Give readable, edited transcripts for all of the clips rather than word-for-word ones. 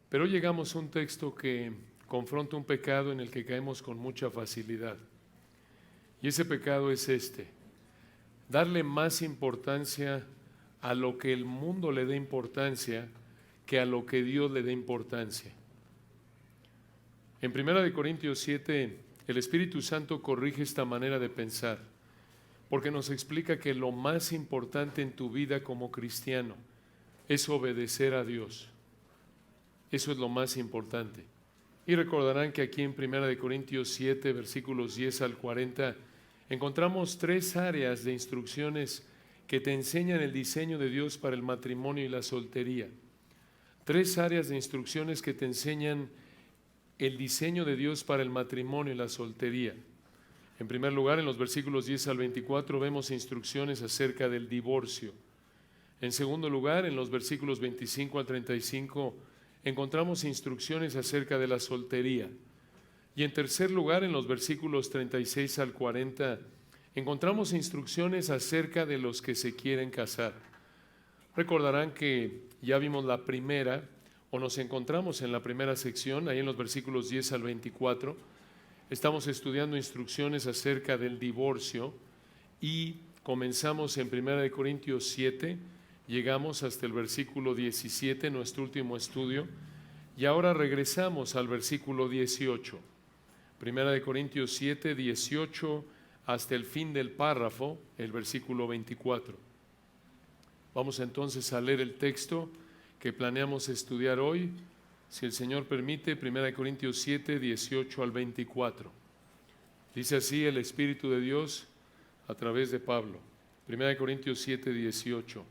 Pero hoy llegamos a un texto que confronta un pecado en el que caemos con mucha facilidad. Y ese pecado es este: darle más importancia a lo que el mundo le dé importancia que a lo que Dios le dé importancia. En 1 Corintios 7, el Espíritu Santo corrige esta manera de pensar, porque nos explica que lo más importante en tu vida como cristiano es obedecer a Dios. Eso es lo más importante. Y recordarán que aquí en 1 Corintios 7, versículos 10 al 40, encontramos tres áreas de instrucciones que te enseñan el diseño de Dios para el matrimonio y la soltería. Tres áreas de instrucciones que te enseñan el diseño de Dios para el matrimonio y la soltería. En primer lugar, en los versículos 10 al 24 vemos instrucciones acerca del divorcio. En segundo lugar, en los versículos 25 al 35 encontramos instrucciones acerca de la soltería. Y en tercer lugar, en los versículos 36 al 40 encontramos instrucciones acerca de los que se quieren casar. Recordarán que ya vimos la primera, o nos encontramos en la primera sección, ahí en los versículos 10 al 24. Estamos estudiando instrucciones acerca del divorcio y comenzamos en 1 Corintios 7, llegamos hasta el versículo 17, nuestro último estudio, y ahora regresamos al versículo 18. 1 Corintios 7, 18 hasta el fin del párrafo, el versículo 24. Vamos entonces a leer el texto que planeamos estudiar hoy, si el Señor permite. 1 Corintios 7, 18 al 24. Dice así el Espíritu de Dios a través de Pablo. 1 Corintios 7, 18.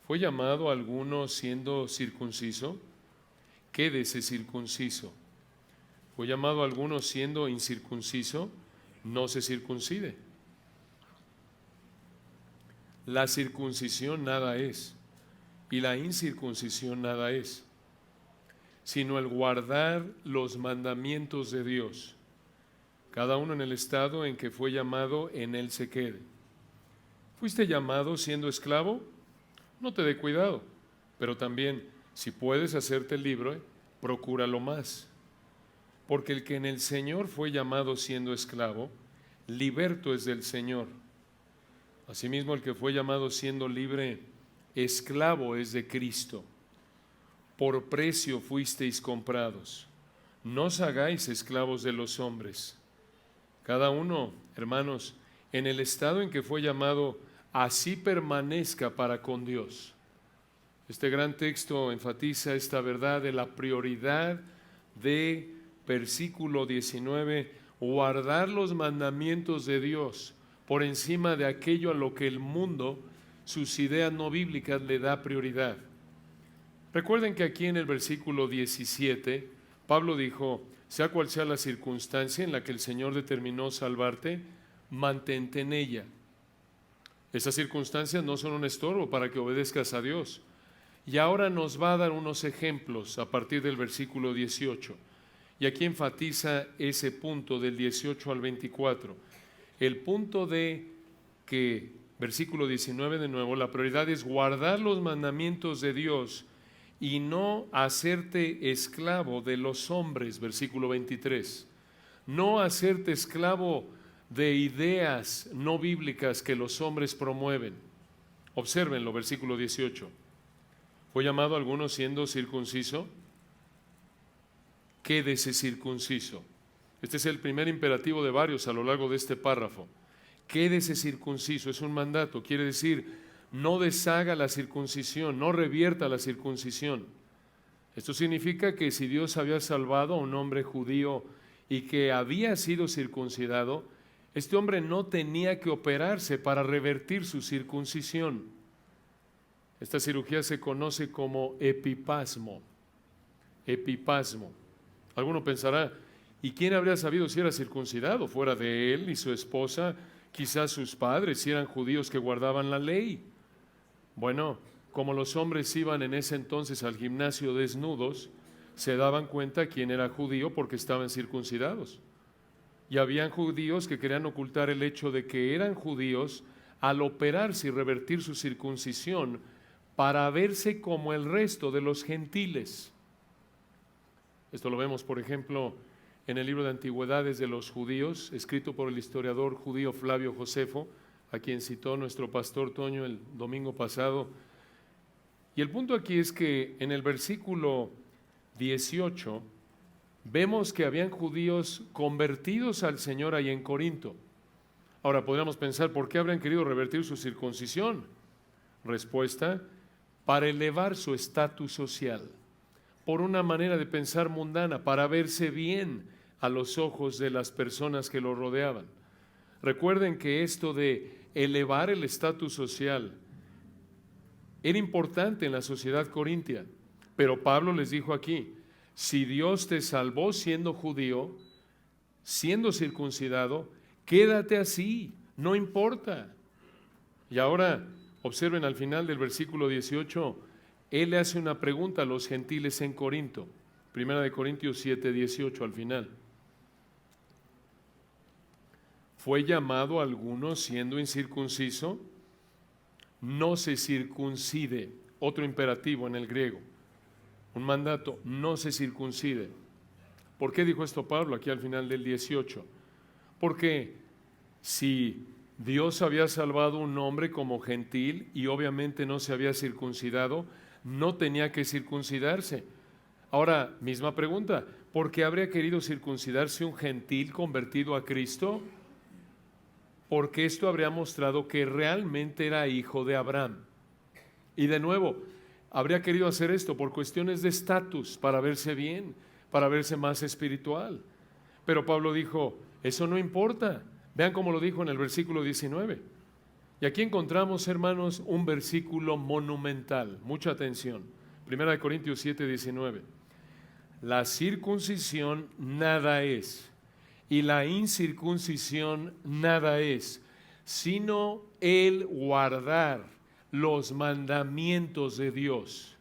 ¿Fue llamado alguno siendo circunciso? Quédese circunciso. ¿Fue llamado alguno siendo incircunciso? No se circuncide. La circuncisión nada es, y la incircuncisión nada es, sino el guardar los mandamientos de Dios. Cada uno en el estado en que fue llamado, en él se quede. ¿Fuiste llamado siendo esclavo? No te dé cuidado, pero también, si puedes hacerte libre, procúralo más. Porque el que en el Señor fue llamado siendo esclavo, liberto es del Señor. Asimismo, el que fue llamado siendo libre, esclavo es de Cristo. Por precio fuisteis comprados. No os hagáis esclavos de los hombres. Cada uno, hermanos, en el estado en que fue llamado, así permanezca para con Dios. Este gran texto enfatiza esta verdad de la prioridad de, versículo 19, guardar los mandamientos de Dios por encima de aquello a lo que el mundo, sus ideas no bíblicas, le da prioridad. Recuerden que aquí en el versículo 17, Pablo dijo: sea cual sea la circunstancia en la que el Señor determinó salvarte, mantente en ella. Esas circunstancias no son un estorbo para que obedezcas a Dios. Y ahora nos va a dar unos ejemplos a partir del versículo 18. Y aquí enfatiza ese punto del 18 al 24. El punto de que, versículo 19 de nuevo, la prioridad es guardar los mandamientos de Dios y no hacerte esclavo de los hombres, versículo 23. No hacerte esclavo de ideas no bíblicas que los hombres promueven. Obsérvenlo, versículo 18. ¿Fue llamado alguno siendo circunciso? Quédese circunciso. Este es el primer imperativo de varios a lo largo de este párrafo. Quédese circunciso, es un mandato, quiere decir, no deshaga la circuncisión, no revierta la circuncisión. Esto significa que si Dios había salvado a un hombre judío y que había sido circuncidado, este hombre no tenía que operarse para revertir su circuncisión. Esta cirugía se conoce como epipasmo. Epipasmo. Alguno pensará: ¿y quién habría sabido si era circuncidado? Fuera de él y su esposa, quizás sus padres, si eran judíos que guardaban la ley. Bueno, como los hombres iban en ese entonces al gimnasio desnudos, se daban cuenta quién era judío porque estaban circuncidados. Y habían judíos que querían ocultar el hecho de que eran judíos al operarse y revertir su circuncisión para verse como el resto de los gentiles. Esto lo vemos, por ejemplo, en el libro de Antigüedades de los Judíos, escrito por el historiador judío Flavio Josefo, a quien citó nuestro pastor Toño el domingo pasado. Y el punto aquí es que en el versículo 18 vemos que habían judíos convertidos al Señor ahí en Corinto. Ahora podríamos pensar, ¿por qué habrían querido revertir su circuncisión? Respuesta: para elevar su estatus social, por una manera de pensar mundana, para verse bien a los ojos de las personas que lo rodeaban. Recuerden que esto de elevar el estatus social era importante en la sociedad corintia, pero Pablo les dijo aquí: si Dios te salvó siendo judío, siendo circuncidado, quédate así, no importa. Y ahora observen al final del versículo 18, él le hace una pregunta a los gentiles en Corinto, 1 Corintios 7, 18 al final. ¿Fue llamado alguno siendo incircunciso? No se circuncide. Otro imperativo en el griego, un mandato: no se circuncide. ¿Por qué dijo esto Pablo aquí al final del 18? Porque si Dios había salvado a un hombre como gentil y obviamente no se había circuncidado, no tenía que circuncidarse. Ahora, misma pregunta: ¿por qué habría querido circuncidarse un gentil convertido a Cristo? Porque esto habría mostrado que realmente era hijo de Abraham. Y de nuevo, habría querido hacer esto por cuestiones de estatus, para verse bien, para verse más espiritual. Pero Pablo dijo: eso no importa. Vean cómo lo dijo en el versículo 19. Y aquí encontramos, hermanos, un versículo monumental. Mucha atención. 1 Corintios 7, 19. La circuncisión nada es, y la incircuncisión nada es, sino el guardar los mandamientos de Dios.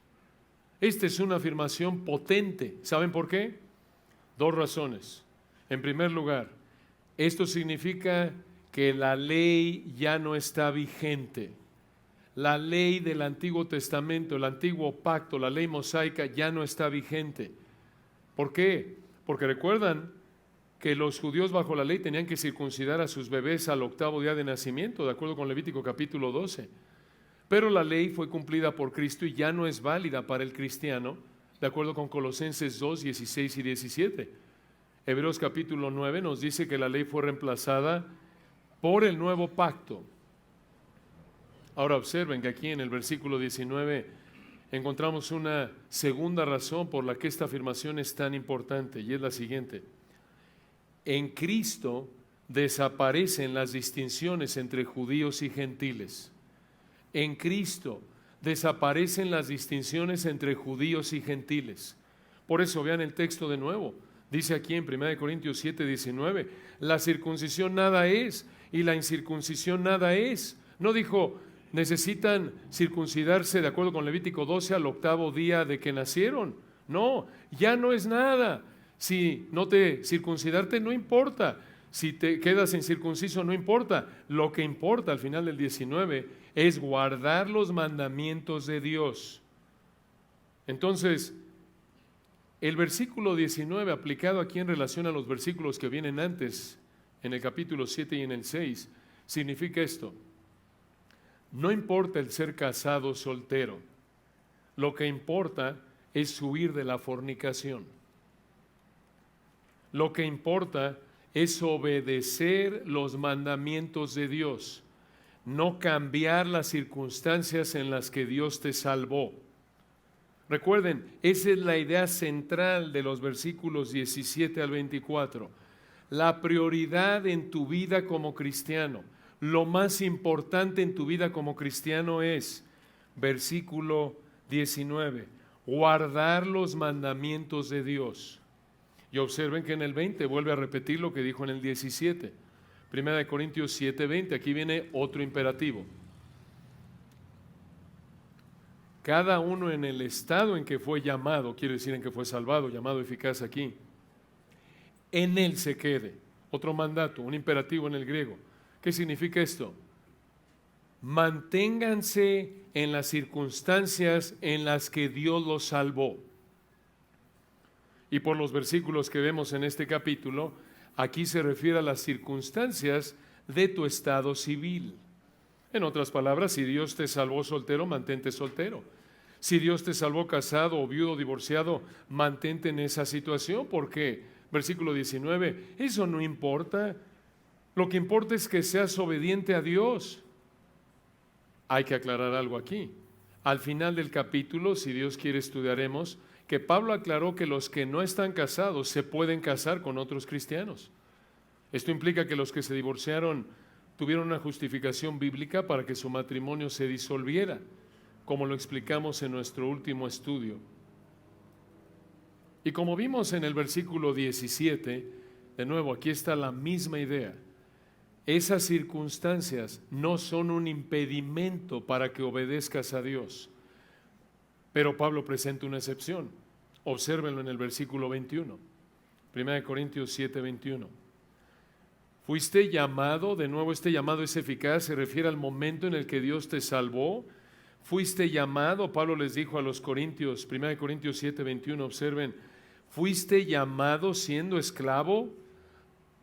Esta es una afirmación potente. ¿Saben por qué? Dos razones. En primer lugar, esto significa que la ley ya no está vigente. La ley del Antiguo Testamento, el Antiguo Pacto, la ley mosaica ya no está vigente. ¿Por qué? Porque recuerdan que los judíos bajo la ley tenían que circuncidar a sus bebés al 8º día de nacimiento, de acuerdo con Levítico capítulo 12. Pero la ley fue cumplida por Cristo y ya no es válida para el cristiano, de acuerdo con Colosenses 2, 16 y 17. Hebreos capítulo 9 nos dice que la ley fue reemplazada por el nuevo pacto. Ahora observen que aquí en el versículo 19 encontramos una segunda razón por la que esta afirmación es tan importante, y es la siguiente: en Cristo desaparecen las distinciones entre judíos y gentiles. En Cristo desaparecen las distinciones entre judíos y gentiles. Por eso vean el texto de nuevo. Dice aquí en 1 Corintios 7, 19, la circuncisión nada es y la incircuncisión nada es. No dijo, necesitan circuncidarse de acuerdo con Levítico 12 al 8º día de que nacieron. No, ya no es nada. Si no te circuncidarte, no importa. Si te quedas incircunciso, no importa. Lo que importa al final del 19 es guardar los mandamientos de Dios. Entonces, el versículo 19 aplicado aquí en relación a los versículos que vienen antes, en el capítulo 7 y en el 6, significa esto: no importa el ser casado o soltero, lo que importa es huir de la fornicación. Lo que importa es obedecer los mandamientos de Dios, no cambiar las circunstancias en las que Dios te salvó. Recuerden, esa es la idea central de los versículos 17 al 24. La prioridad en tu vida como cristiano, lo más importante en tu vida como cristiano es, versículo 19, guardar los mandamientos de Dios. Y observen que en el 20 vuelve a repetir lo que dijo en el 17. 1 Corintios 7, 20, aquí viene otro imperativo. Cada uno en el estado en que fue llamado, quiere decir en que fue salvado, llamado eficaz aquí, en él se quede. Otro mandato, un imperativo en el griego. ¿Qué significa esto? Manténganse en las circunstancias en las que Dios los salvó. Y por los versículos que vemos en este capítulo, aquí se refiere a las circunstancias de tu estado civil. En otras palabras, si Dios te salvó soltero, mantente soltero. Si Dios te salvó casado o viudo, divorciado, mantente en esa situación, porque, versículo 19, eso no importa. Lo que importa es que seas obediente a Dios. Hay que aclarar algo aquí. Al final del capítulo, si Dios quiere, estudiaremos que Pablo aclaró que los que no están casados se pueden casar con otros cristianos. Esto implica que los que se divorciaron tuvieron una justificación bíblica para que su matrimonio se disolviera, como lo explicamos en nuestro último estudio. Y como vimos en el versículo 17, de nuevo, aquí está la misma idea. Esas circunstancias no son un impedimento para que obedezcas a Dios. Pero Pablo presenta una excepción. Obsérvenlo en el versículo 21. 1 Corintios 7, 21. Fuiste llamado, de nuevo este llamado es eficaz, se refiere al momento en el que Dios te salvó. Fuiste llamado, Pablo les dijo a los Corintios, 1 Corintios 7, 21, observen, fuiste llamado siendo esclavo.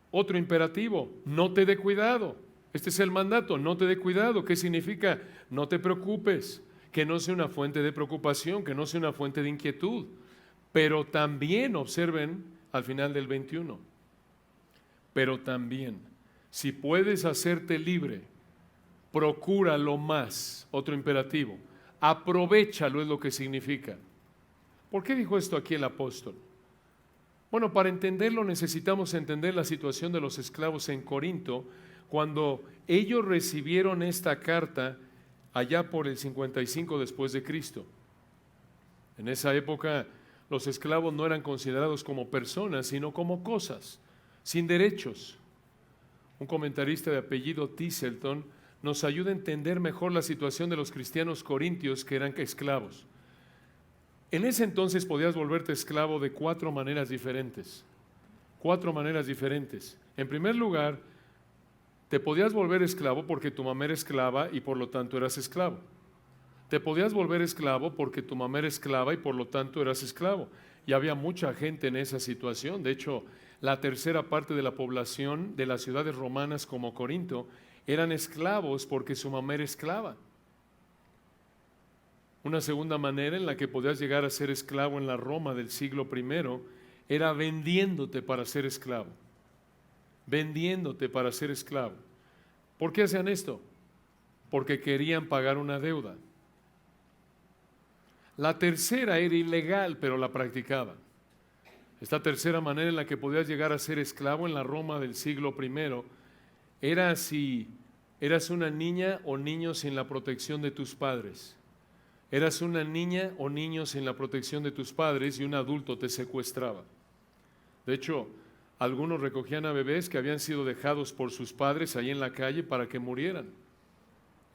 Otro imperativo, no te dé cuidado. Este es el mandato, no te dé cuidado. ¿Qué significa? No te preocupes, que no sea una fuente de preocupación, que no sea una fuente de inquietud. Pero también, observen al final del 21, pero también, si puedes hacerte libre, procúralo más. Otro imperativo, aprovéchalo es lo que significa. ¿Por qué dijo esto aquí el apóstol? Bueno, para entenderlo necesitamos entender la situación de los esclavos en Corinto cuando ellos recibieron esta carta allá por el 55 después de Cristo. En esa época los esclavos no eran considerados como personas, sino como cosas, sin derechos. Un comentarista de apellido Tisselton nos ayuda a entender mejor la situación de los cristianos corintios que eran esclavos. En ese entonces podías volverte esclavo de 4 maneras diferentes. 4 maneras diferentes. En primer lugar, te podías volver esclavo porque tu mamá era esclava y por lo tanto eras esclavo. Te podías volver esclavo porque tu mamá era esclava y por lo tanto eras esclavo. Y había mucha gente en esa situación. De hecho, la tercera parte de la población de las ciudades romanas como Corinto eran esclavos porque su mamá era esclava. Una segunda manera en la que podías llegar a ser esclavo en la Roma del siglo I era vendiéndote para ser esclavo. Vendiéndote para ser esclavo. ¿Por qué hacían esto? Porque querían pagar una deuda. La tercera era ilegal, pero la practicaban. Esta tercera manera en la que podías llegar a ser esclavo en la Roma del siglo I era si eras una niña o niño sin la protección de tus padres. Eras una niña o niño sin la protección de tus padres y un adulto te secuestraba. De hecho, algunos recogían a bebés que habían sido dejados por sus padres ahí en la calle para que murieran.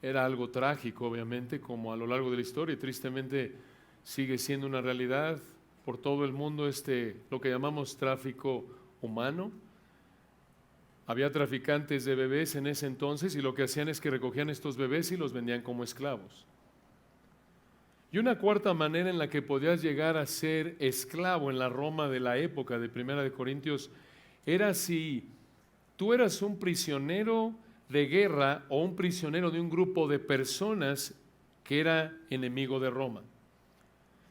Era algo trágico, obviamente, como a lo largo de la historia, y tristemente sigue siendo una realidad por todo el mundo lo que llamamos tráfico humano. Había traficantes de bebés en ese entonces y lo que hacían es que recogían estos bebés y los vendían como esclavos. Y una cuarta manera en la que podías llegar a ser esclavo en la Roma de la época de Primera de Corintios era si tú eras un prisionero de guerra o un prisionero de un grupo de personas que era enemigo de Roma.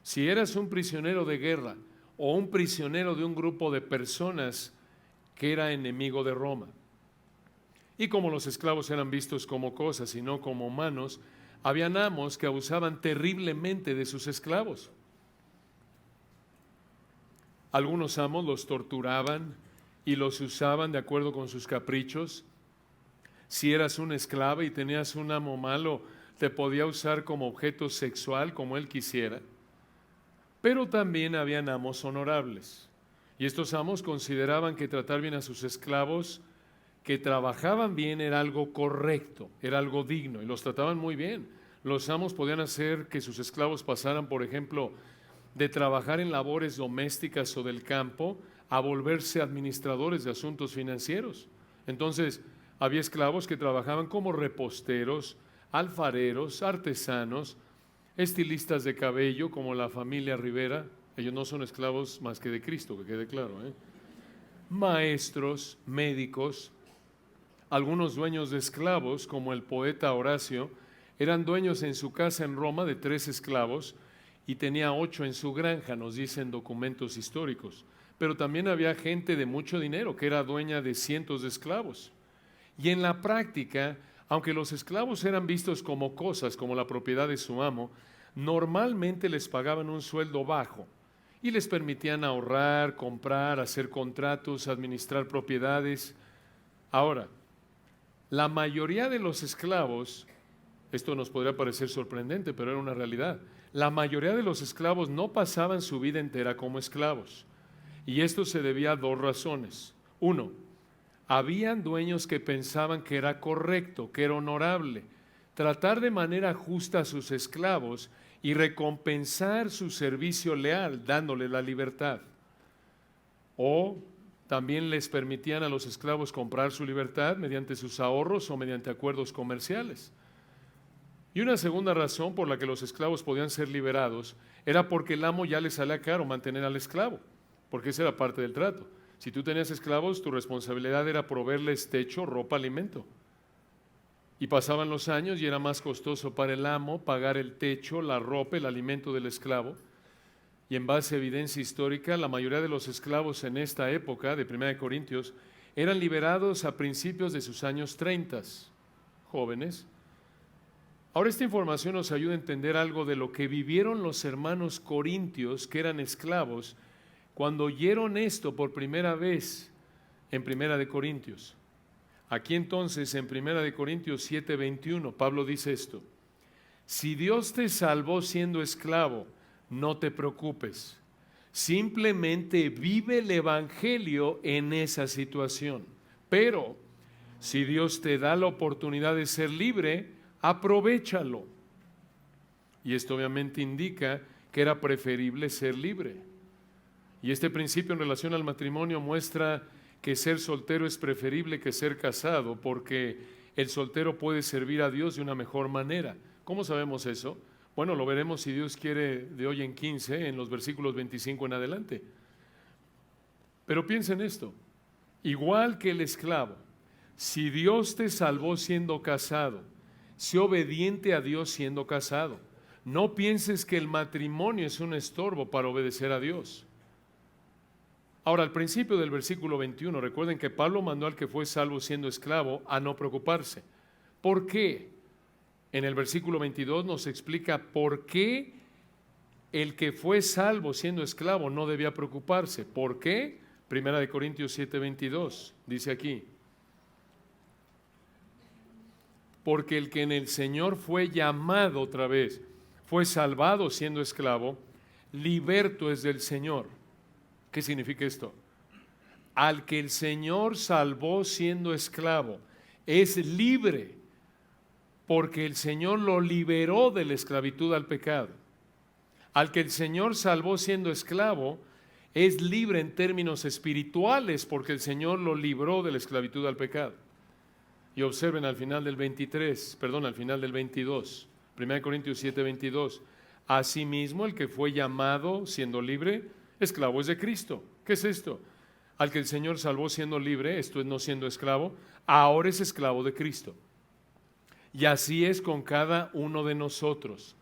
Si eras un prisionero de guerra o un prisionero de un grupo de personas que era enemigo de Roma. Y como los esclavos eran vistos como cosas y no como humanos, habían amos que abusaban terriblemente de sus esclavos. Algunos amos los torturaban y los usaban de acuerdo con sus caprichos. Si eras un esclavo y tenías un amo malo, te podía usar como objeto sexual como él quisiera. Pero también habían amos honorables. Y estos amos consideraban que tratar bien a sus esclavos que trabajaban bien era algo correcto, era algo digno, y los trataban muy bien. Los amos podían hacer que sus esclavos pasaran, por ejemplo, de trabajar en labores domésticas o del campo a volverse administradores de asuntos financieros. Entonces, había esclavos que trabajaban como reposteros, alfareros, artesanos, estilistas de cabello, como la familia Rivera, Ellos no son esclavos más que de Cristo, que quede claro, ¿eh? Maestros, médicos, algunos dueños de esclavos, como el poeta Horacio, eran dueños en su casa en Roma de 3 esclavos y tenía 8 en su granja, nos dicen documentos históricos. Pero también había gente de mucho dinero que era dueña de cientos de esclavos. Y en la práctica, aunque los esclavos eran vistos como cosas, como la propiedad de su amo, normalmente les pagaban un sueldo bajo y les permitían ahorrar, comprar, hacer contratos, administrar propiedades. Ahora, la mayoría de los esclavos, esto nos podría parecer sorprendente, pero era una realidad, la mayoría de los esclavos no pasaban su vida entera como esclavos. Y esto se debía a 2 razones. Uno, habían dueños que pensaban que era correcto, que era honorable, tratar de manera justa a sus esclavos y recompensar su servicio leal, dándole la libertad. O también les permitían a los esclavos comprar su libertad mediante sus ahorros o mediante acuerdos comerciales. Y una segunda razón por la que los esclavos podían ser liberados era porque el amo ya le salía caro mantener al esclavo, porque esa era parte del trato. Si tú tenías esclavos, tu responsabilidad era proveerles techo, ropa, alimento. Y pasaban los años y era más costoso para el amo pagar el techo, la ropa, el alimento del esclavo. Y en base a evidencia histórica, la mayoría de los esclavos en esta época de 1 Corintios eran liberados a principios de sus años 30, jóvenes. Ahora esta información nos ayuda a entender algo de lo que vivieron los hermanos corintios que eran esclavos cuando oyeron esto por primera vez en 1 Corintios. Aquí entonces en 1 Corintios 7:21 Pablo dice esto: si Dios te salvó siendo esclavo, no te preocupes, simplemente vive el evangelio en esa situación. Pero si Dios te da la oportunidad de ser libre, aprovéchalo. Y esto obviamente indica que era preferible ser libre. Y este principio en relación al matrimonio muestra que ser soltero es preferible que ser casado, porque el soltero puede servir a Dios de una mejor manera. ¿Cómo sabemos eso? Bueno, lo veremos si Dios quiere de hoy en 15, en los versículos 25 en adelante. Pero piensa en esto, igual que el esclavo, si Dios te salvó siendo casado, sé obediente a Dios siendo casado. No pienses que el matrimonio es un estorbo para obedecer a Dios. Ahora, al principio del versículo 21, recuerden que Pablo mandó al que fue salvo siendo esclavo a no preocuparse. ¿Por qué? En el versículo 22 nos explica por qué el que fue salvo siendo esclavo no debía preocuparse. ¿Por qué? 1 Corintios 7:22 dice aquí: porque el que en el Señor fue llamado otra vez, fue salvado siendo esclavo, liberto es del Señor. ¿Qué significa esto? Al que el Señor salvó siendo esclavo, es libre, porque el Señor lo liberó de la esclavitud al pecado. Al que el Señor salvó siendo esclavo, es libre en términos espirituales, porque el Señor lo libró de la esclavitud al pecado. Y observen al final del 22, 1 Corintios 7:22. Asimismo, el que fue llamado siendo libre, esclavo es de Cristo. ¿Qué es esto? Al que el Señor salvó siendo libre, esto es no siendo esclavo, ahora es esclavo de Cristo. Y así es con cada uno de nosotros.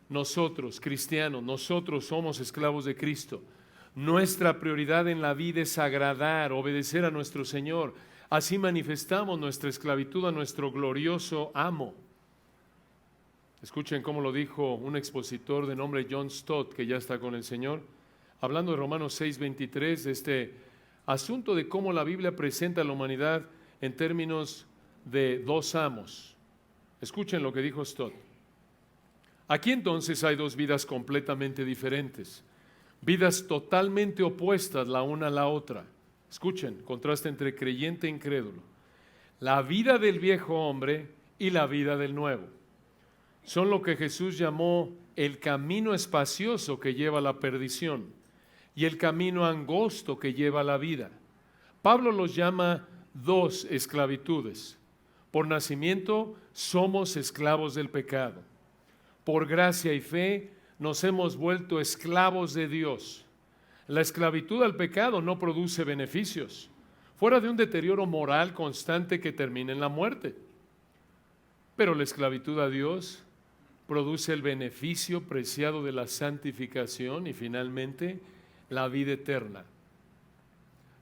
Nosotros, cristianos, nosotros somos esclavos de Cristo. Nuestra prioridad en la vida es agradar, obedecer a nuestro Señor. Así manifestamos nuestra esclavitud a nuestro glorioso amo. Escuchen cómo lo dijo un expositor de nombre John Stott, que ya está con el Señor, hablando de Romanos 6:23, de este asunto de cómo la Biblia presenta a la humanidad en términos de 2 amos. Escuchen lo que dijo Stott. Aquí entonces hay 2 vidas completamente diferentes, vidas totalmente opuestas la una a la otra. Escuchen, contraste entre creyente e incrédulo. La vida del viejo hombre y la vida del nuevo. Son lo que Jesús llamó el camino espacioso que lleva a la perdición y el camino angosto que lleva a la vida. Pablo los llama 2 esclavitudes. Por nacimiento somos esclavos del pecado. Por gracia y fe nos hemos vuelto esclavos de Dios. La esclavitud al pecado no produce beneficios, fuera de un deterioro moral constante que termina en la muerte. Pero la esclavitud a Dios produce el beneficio preciado de la santificación y finalmente la vida eterna.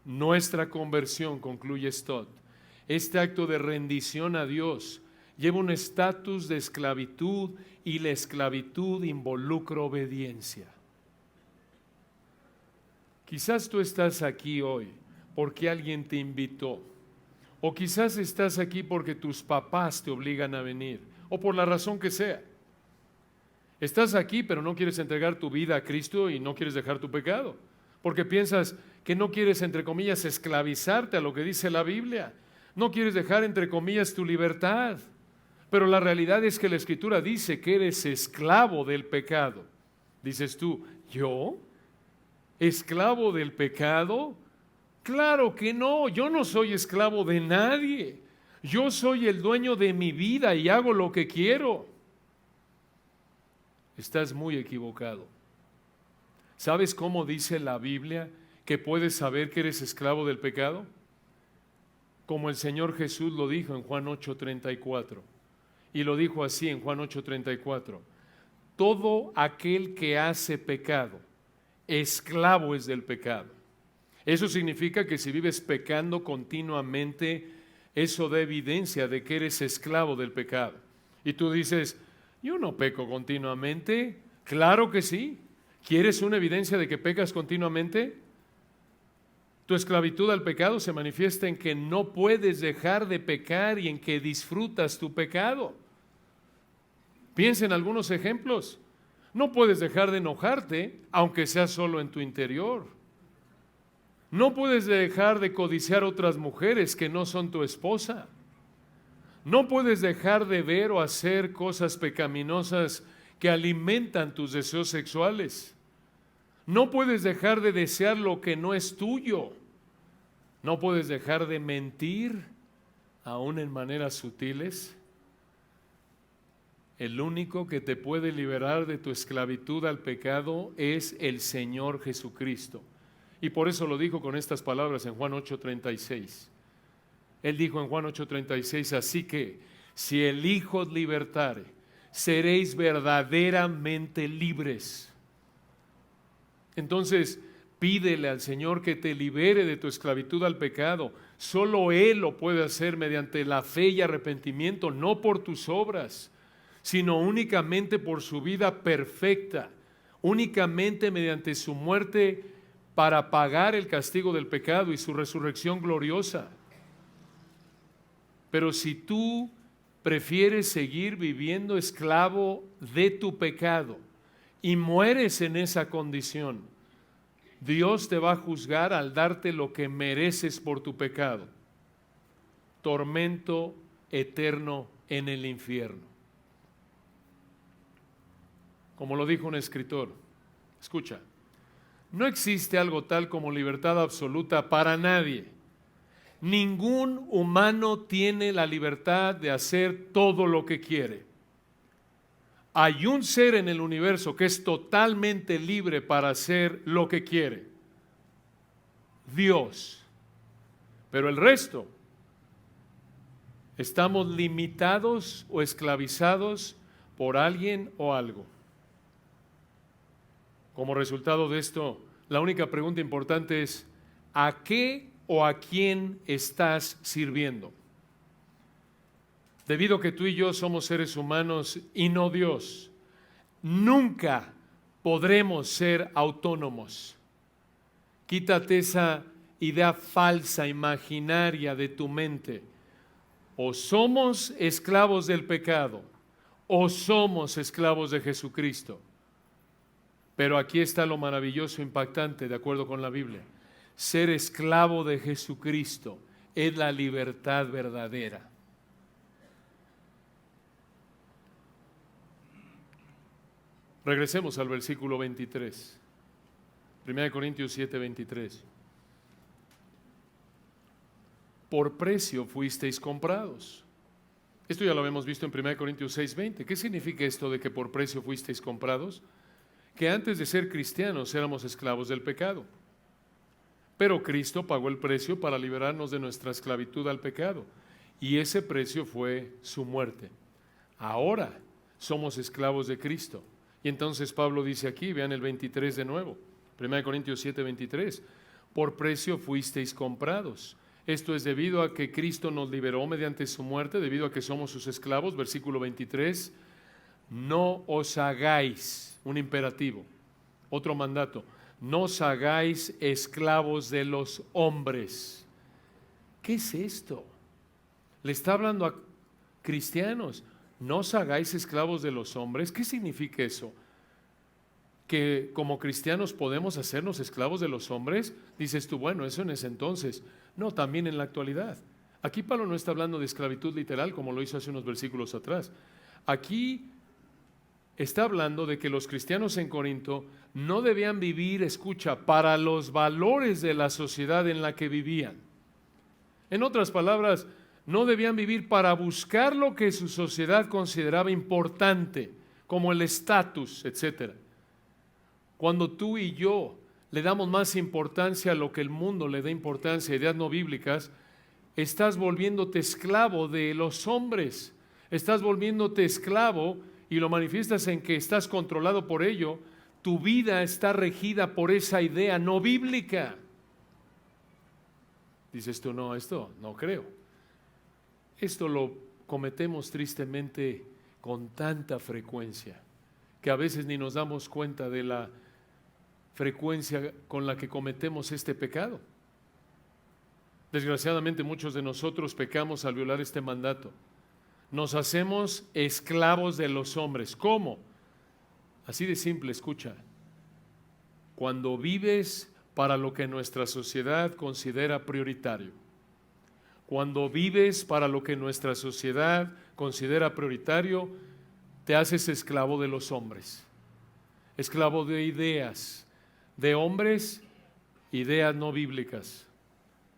Nuestra conversión, concluye Stott, este acto de rendición a Dios lleva un estatus de esclavitud y la esclavitud involucra obediencia. Quizás tú estás aquí hoy porque alguien te invitó, o quizás estás aquí porque tus papás te obligan a venir, o por la razón que sea. Estás aquí pero no quieres entregar tu vida a Cristo y no quieres dejar tu pecado, porque piensas que no quieres, entre comillas, esclavizarte a lo que dice la Biblia. No quieres dejar, entre comillas, tu libertad. Pero la realidad es que la Escritura dice que eres esclavo del pecado. Dices tú, ¿yo? ¿Esclavo del pecado? Claro que no, yo no soy esclavo de nadie. Yo soy el dueño de mi vida y hago lo que quiero. Estás muy equivocado. ¿Sabes cómo dice la Biblia que puedes saber que eres esclavo del pecado? Como el Señor Jesús lo dijo en Juan 8:34. Y lo dijo así en Juan 8:34. Todo aquel que hace pecado, esclavo es del pecado. Eso significa que si vives pecando continuamente, eso da evidencia de que eres esclavo del pecado. Y tú dices, yo no peco continuamente. Claro que sí. ¿Quieres una evidencia de que pecas continuamente? Tu esclavitud al pecado se manifiesta en que no puedes dejar de pecar y en que disfrutas tu pecado. Piensa en algunos ejemplos. No puedes dejar de enojarte, aunque sea solo en tu interior. No puedes dejar de codiciar otras mujeres que no son tu esposa. No puedes dejar de ver o hacer cosas pecaminosas que alimentan tus deseos sexuales. No puedes dejar de desear lo que no es tuyo. No puedes dejar de mentir, aún en maneras sutiles. El único que te puede liberar de tu esclavitud al pecado es el Señor Jesucristo. Y por eso lo dijo con estas palabras en Juan 8:36. Él dijo en Juan 8:36, así que si el Hijo os libertare, seréis verdaderamente libres. Entonces, pídele al Señor que te libere de tu esclavitud al pecado. Solo Él lo puede hacer mediante la fe y arrepentimiento, no por tus obras, sino únicamente por su vida perfecta, únicamente mediante su muerte para pagar el castigo del pecado y su resurrección gloriosa. Pero si tú prefieres seguir viviendo esclavo de tu pecado y mueres en esa condición, Dios te va a juzgar al darte lo que mereces por tu pecado: tormento eterno en el infierno. Como lo dijo un escritor, escucha, no existe algo tal como libertad absoluta para nadie. Ningún humano tiene la libertad de hacer todo lo que quiere. Hay un ser en el universo que es totalmente libre para hacer lo que quiere: Dios. Pero el resto, estamos limitados o esclavizados por alguien o algo. Como resultado de esto, la única pregunta importante es: ¿a qué o a quién estás sirviendo? Debido a que tú y yo somos seres humanos y no Dios, nunca podremos ser autónomos. Quítate esa idea falsa, imaginaria de tu mente. O somos esclavos del pecado, o somos esclavos de Jesucristo. Pero aquí está lo maravilloso, impactante, de acuerdo con la Biblia. Ser esclavo de Jesucristo es la libertad verdadera. Regresemos al versículo 23. 1 Corintios 7:23. Por precio fuisteis comprados. Esto ya lo habíamos visto en 1 Corintios 6:20. ¿Qué significa esto de que por precio fuisteis comprados? que antes de ser cristianos éramos esclavos del pecado. Pero Cristo pagó el precio para liberarnos de nuestra esclavitud al pecado. Y ese precio fue su muerte. Ahora somos esclavos de Cristo. Y entonces Pablo dice aquí, vean el 23 de nuevo, 1 Corintios 7, 23, por precio fuisteis comprados. Esto es debido a que Cristo nos liberó mediante su muerte, debido a que somos sus esclavos. Versículo 23, no os hagáis, un imperativo, otro mandato, no os hagáis esclavos de los hombres. ¿Qué es esto? Le está hablando a cristianos, no os hagáis esclavos de los hombres. ¿Qué significa eso? ¿Que como cristianos podemos hacernos esclavos de los hombres? Dices tú, bueno, eso en ese entonces. No, también en la actualidad. Aquí Pablo no está hablando de esclavitud literal como lo hizo hace unos versículos atrás. Aquí está hablando de que los cristianos en Corinto no debían vivir, escucha, para los valores de la sociedad en la que vivían. En otras palabras, no debían vivir para buscar lo que su sociedad consideraba importante, como el estatus, etc. Cuando tú y yo le damos más importancia a lo que el mundo le da importancia, ideas no bíblicas, estás volviéndote esclavo de los hombres, estás volviéndote esclavo y lo manifiestas en que estás controlado por ello. Tu vida está regida por esa idea no bíblica. Dices tú, no, esto no creo. Esto lo cometemos tristemente con tanta frecuencia que a veces ni nos damos cuenta de la frecuencia con la que cometemos este pecado. Desgraciadamente muchos de nosotros pecamos al violar este mandato. Nos hacemos esclavos de los hombres. ¿Cómo? Así de simple, escucha. Cuando vives para lo que nuestra sociedad considera prioritario. Cuando vives para lo que nuestra sociedad considera prioritario, te haces esclavo de los hombres. Esclavo de ideas, de hombres, ideas no bíblicas.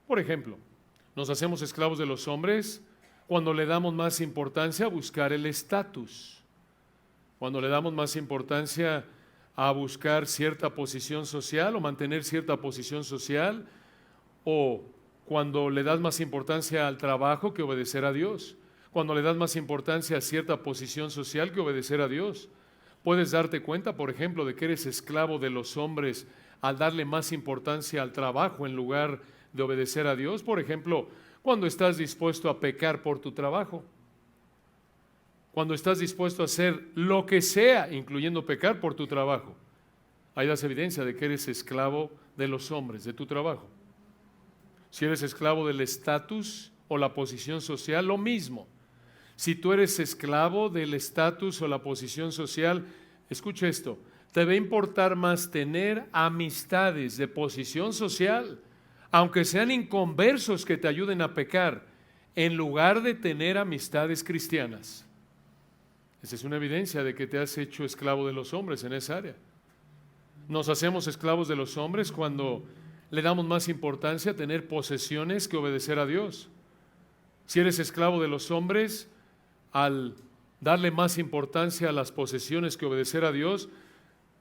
Por ejemplo, nos hacemos esclavos de los hombres cuando le damos más importancia a buscar el estatus, cuando le damos más importancia a buscar cierta posición social o mantener cierta posición social, o cuando le das más importancia al trabajo que obedecer a Dios, cuando le das más importancia a cierta posición social que obedecer a Dios. Puedes darte cuenta, por ejemplo, de que eres esclavo de los hombres al darle más importancia al trabajo en lugar de obedecer a Dios. Por ejemplo, cuando estás dispuesto a pecar por tu trabajo, cuando estás dispuesto a hacer lo que sea, incluyendo pecar por tu trabajo, ahí das evidencia de que eres esclavo de los hombres, de tu trabajo. Si eres esclavo del estatus o la posición social, lo mismo. Si tú eres esclavo del estatus o la posición social, escucha esto, te va a importar más tener amistades de posición social, aunque sean inconversos que te ayuden a pecar, en lugar de tener amistades cristianas. Esa es una evidencia de que te has hecho esclavo de los hombres en esa área. Nos hacemos esclavos de los hombres cuando le damos más importancia a tener posesiones que obedecer a Dios. Si eres esclavo de los hombres, al darle más importancia a las posesiones que obedecer a Dios,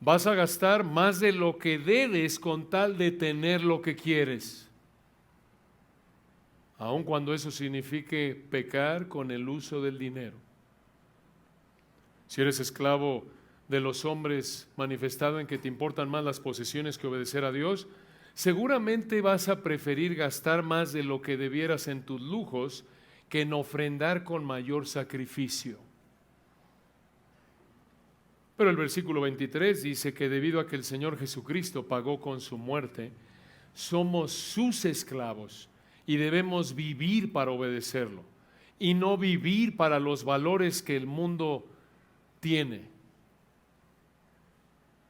vas a gastar más de lo que debes con tal de tener lo que quieres, aun cuando eso signifique pecar con el uso del dinero. Si eres esclavo de los hombres manifestado en que te importan más las posesiones que obedecer a Dios, seguramente vas a preferir gastar más de lo que debieras en tus lujos que en ofrendar con mayor sacrificio. Pero el versículo 23 dice que debido a que el Señor Jesucristo pagó con su muerte, somos sus esclavos y debemos vivir para obedecerlo y no vivir para los valores que el mundo tiene.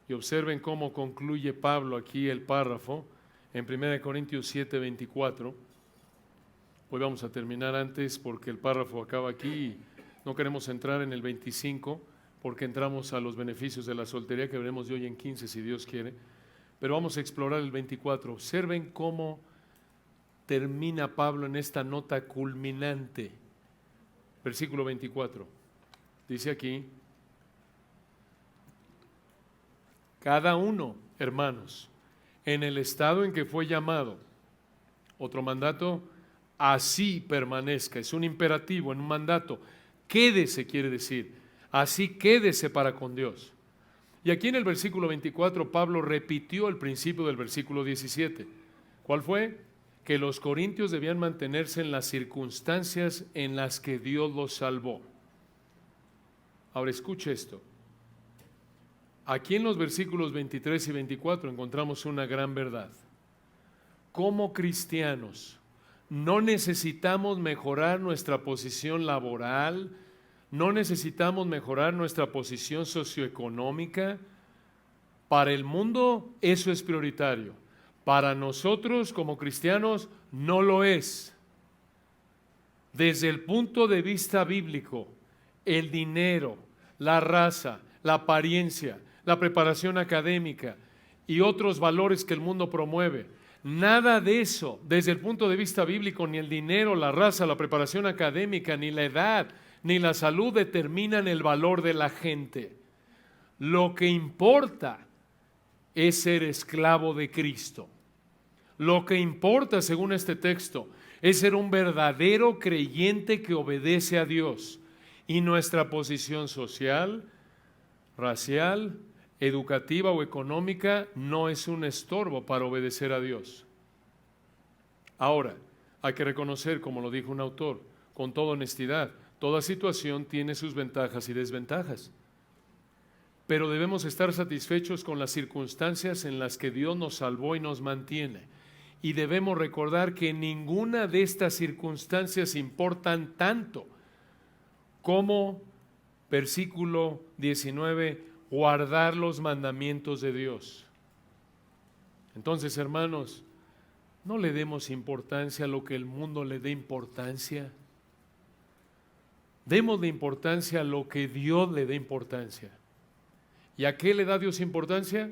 Y observen cómo concluye Pablo aquí el párrafo en 1 Corintios 7, 24. Hoy vamos a terminar antes porque el párrafo acaba aquí y no queremos entrar en el 25 porque entramos a los beneficios de la soltería que veremos de hoy en 15 si Dios quiere. Pero vamos a explorar el 24. Observen cómo termina Pablo en esta nota culminante. Versículo 24. Dice aquí: Cada uno, hermanos, en el estado en que fue llamado. Otro mandato, así permanezca. Es un imperativo, en un mandato. Quédese, quiere decir. Así quédese para con Dios. Y aquí en el versículo 24, Pablo repitió el principio del versículo 17. ¿Cuál fue? Que los corintios debían mantenerse en las circunstancias en las que Dios los salvó. Ahora escuche esto. Aquí en los versículos 23 y 24 encontramos una gran verdad. Como cristianos, no necesitamos mejorar nuestra posición laboral, no necesitamos mejorar nuestra posición socioeconómica. Para el mundo eso es prioritario. Para nosotros como cristianos no lo es. Desde el punto de vista bíblico, el dinero, la raza, la apariencia, la preparación académica y otros valores que el mundo promueve, nada de eso, desde el punto de vista bíblico, ni el dinero, la raza, la preparación académica, ni la edad, ni la salud determinan el valor de la gente. Lo que importa es ser esclavo de Cristo. Lo que importa, según este texto, es ser un verdadero creyente que obedece a Dios. Y nuestra posición social, racial, educativa o económica no es un estorbo para obedecer a Dios. Ahora, hay que reconocer, como lo dijo un autor, con toda honestidad, toda situación tiene sus ventajas y desventajas. Pero debemos estar satisfechos con las circunstancias en las que Dios nos salvó y nos mantiene. Y debemos recordar que ninguna de estas circunstancias importan tanto como, versículo 19, guardar los mandamientos de Dios. Entonces, hermanos, no le demos importancia a lo que el mundo le dé importancia. Démosle importancia a lo que Dios le dé importancia. ¿Y a qué le da Dios importancia?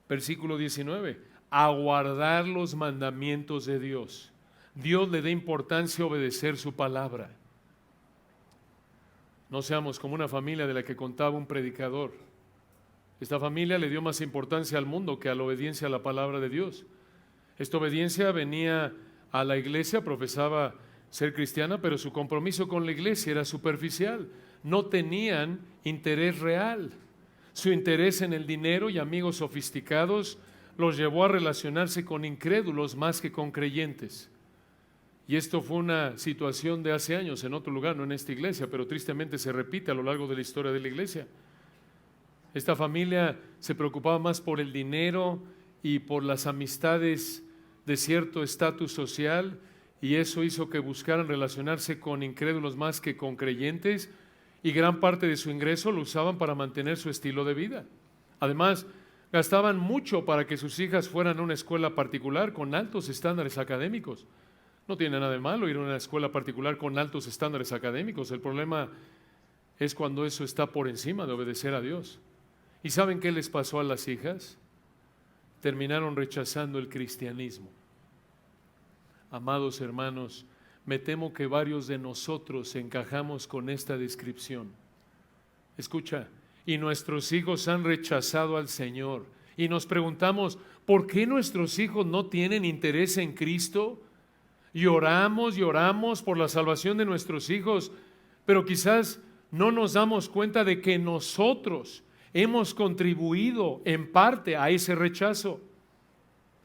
Versículo 19, a guardar los mandamientos de Dios. Dios le da importancia a obedecer su palabra. No seamos como una familia de la que contaba un predicador. Esta familia le dio más importancia al mundo que a la obediencia a la palabra de Dios. Esta obediencia venía a la iglesia, profesaba ser cristiana, pero su compromiso con la iglesia era superficial. No tenían interés real. Su interés en el dinero y amigos sofisticados los llevó a relacionarse con incrédulos más que con creyentes. Y esto fue una situación de hace años en otro lugar, no en esta iglesia, pero tristemente se repite a lo largo de la historia de la iglesia. Esta familia se preocupaba más por el dinero y por las amistades de cierto estatus social, y eso hizo que buscaran relacionarse con incrédulos más que con creyentes, y gran parte de su ingreso lo usaban para mantener su estilo de vida. Además, gastaban mucho para que sus hijas fueran a una escuela particular con altos estándares académicos. No tiene nada de malo ir a una escuela particular con altos estándares académicos. El problema es cuando eso está por encima de obedecer a Dios. ¿Y saben qué les pasó a las hijas? Terminaron rechazando el cristianismo. Amados hermanos, me temo que varios de nosotros encajamos con esta descripción. Escucha, y nuestros hijos han rechazado al Señor. Y nos preguntamos, ¿por qué nuestros hijos no tienen interés en Cristo? Y oramos por la salvación de nuestros hijos, pero quizás no nos damos cuenta de que nosotros hemos contribuido en parte a ese rechazo.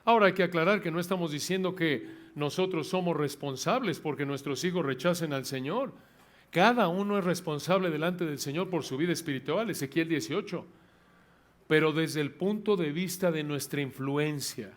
Ahora hay que aclarar que no estamos diciendo que nosotros somos responsables porque nuestros hijos rechacen al Señor. Cada uno es responsable delante del Señor por su vida espiritual, Ezequiel 18. Pero desde el punto de vista de nuestra influencia,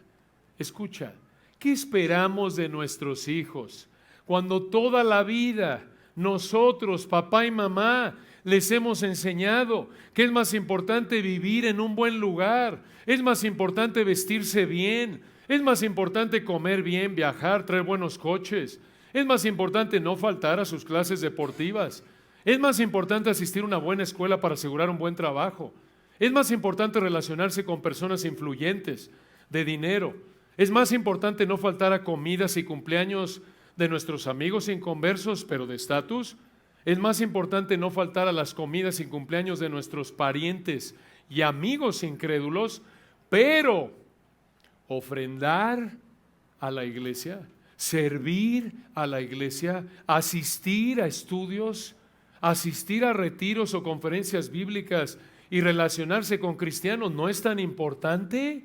escucha, ¿qué esperamos de nuestros hijos cuando toda la vida nosotros, papá y mamá, les hemos enseñado que es más importante vivir en un buen lugar, es más importante vestirse bien, es más importante comer bien, viajar, traer buenos coches, es más importante no faltar a sus clases deportivas, es más importante asistir a una buena escuela para asegurar un buen trabajo, es más importante relacionarse con personas influyentes, de dinero, es más importante no faltar a comidas y cumpleaños de nuestros amigos inconversos, pero de estatus. Es más importante no faltar a las comidas y cumpleaños de nuestros parientes y amigos incrédulos, pero ofrendar a la iglesia, servir a la iglesia, asistir a estudios, asistir a retiros o conferencias bíblicas y relacionarse con cristianos no es tan importante.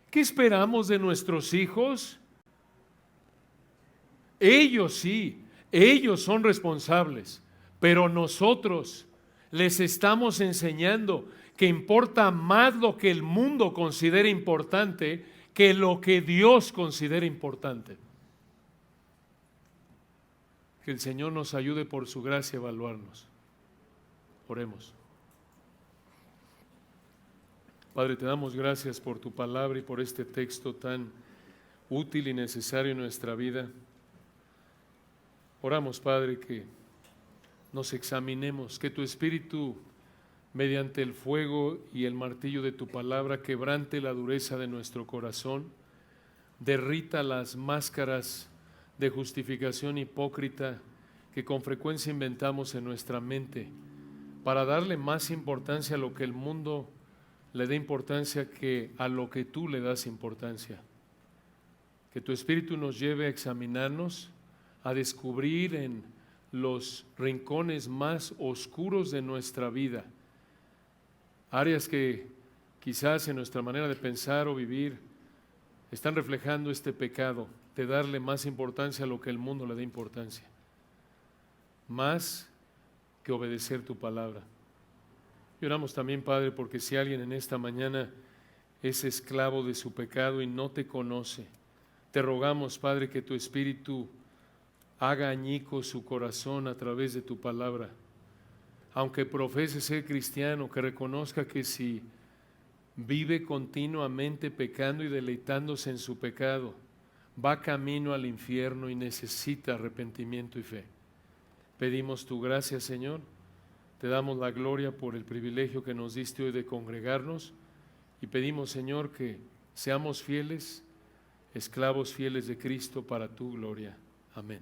¿Qué esperamos de nuestros hijos? Ellos sí, ellos son responsables, pero nosotros les estamos enseñando que importa más lo que el mundo considera importante que lo que Dios considera importante. Que el Señor nos ayude por su gracia a evaluarnos. Oremos. Padre, te damos gracias por tu palabra y por este texto tan útil y necesario en nuestra vida. Oramos, Padre, que nos examinemos, que tu Espíritu, mediante el fuego y el martillo de tu palabra, quebrante la dureza de nuestro corazón, derrita las máscaras de justificación hipócrita que con frecuencia inventamos en nuestra mente para darle más importancia a lo que el mundo le dé importancia que a lo que tú le das importancia. Que tu Espíritu nos lleve a examinarnos, a descubrir en los rincones más oscuros de nuestra vida áreas que quizás en nuestra manera de pensar o vivir están reflejando este pecado de darle más importancia a lo que el mundo le da importancia, más que obedecer tu palabra. Y oramos también, Padre, porque si alguien en esta mañana es esclavo de su pecado y no te conoce, te rogamos, Padre, que tu Espíritu haga añico su corazón a través de tu palabra. Aunque profese ser cristiano, que reconozca que si vive continuamente pecando y deleitándose en su pecado, va camino al infierno y necesita arrepentimiento y fe. Pedimos tu gracia, Señor. Te damos la gloria por el privilegio que nos diste hoy de congregarnos y pedimos, Señor, que seamos fieles, esclavos fieles de Cristo para tu gloria. Amén.